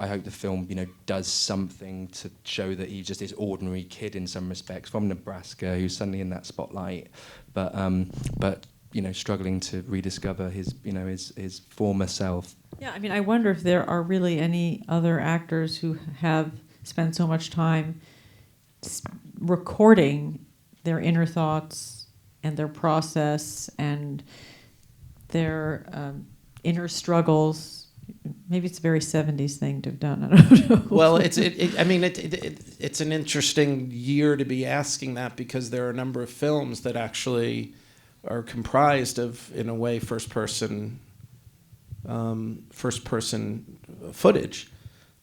hope the film, does something to show that he's just this ordinary kid in some respects from Nebraska who's suddenly in that spotlight, but struggling to rediscover his former self. Yeah, I mean, I wonder if there are really any other actors who have spent so much time recording their inner thoughts and their process and their inner struggles. Maybe it's a very 70s thing to have done. I don't know. Well, it's an interesting year to be asking that, because there are a number of films that actually are comprised of, in a way, first person footage,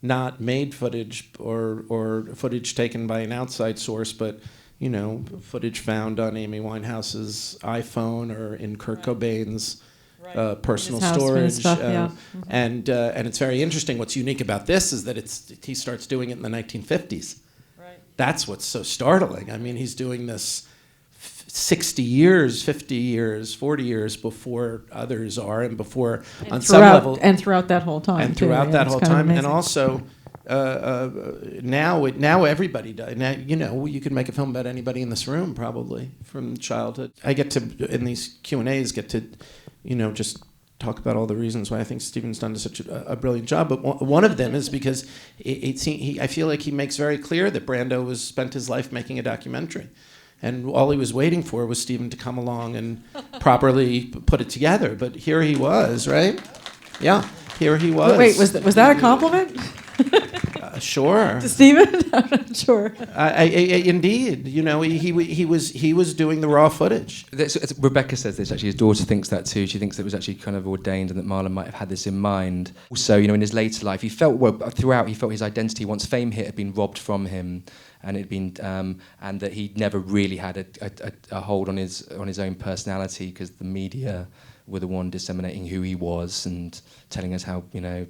not made footage or footage taken by an outside source, but footage found on Amy Winehouse's iPhone or in Kurt Cobain's personal storage, stuff, and it's very interesting. What's unique about this is that he starts doing it in the 1950s. Right. That's what's so startling. I mean, he's doing this 60 years, 50 years, 40 years before others are, and before on some level, and throughout that whole time, and also. Now everybody does. Now you could make a film about anybody in this room, probably from childhood. I get to, in these Q&As, just talk about all the reasons why I think Stephen's done such a brilliant job. But one of them is because I feel like he makes very clear that Brando spent his life making a documentary, and all he was waiting for was Stephen to come along and properly put it together. But here he was, right? Yeah, here he was. Wait, was that a compliment? Sure. To Stephen? I'm not sure. Indeed, he was doing the raw footage. Rebecca says this, actually. His daughter thinks that too. She thinks that it was actually kind of ordained and that Marlon might have had this in mind. Also, in his later life, he felt his identity, once fame hit, had been robbed from him, and it'd been and that he'd never really had a hold on his own personality, because the media were the one disseminating who he was and telling us how,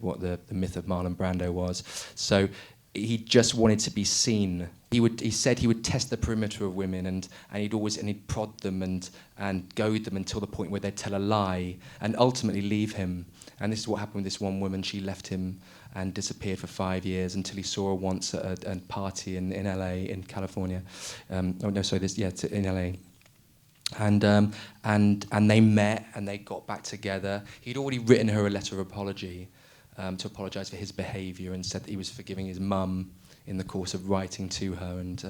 what the myth of Marlon Brando was. So he just wanted to be seen. He said he would test the perimeter of women, and he'd prod them and goad them until the point where they'd tell a lie and ultimately leave him. And this is what happened with this one woman. She left him and disappeared for 5 years until he saw her once at a party in LA, in California. In LA. And they met and they got back together. He'd already written her a letter of apology to apologise for his behaviour, and said that he was forgiving his mum in the course of writing to her and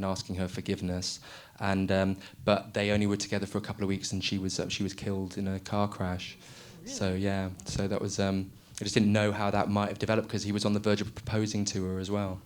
asking her forgiveness. But they only were together for a couple of weeks, and she was killed in a car crash. Really? So that was. I just didn't know how that might have developed, because he was on the verge of proposing to her as well.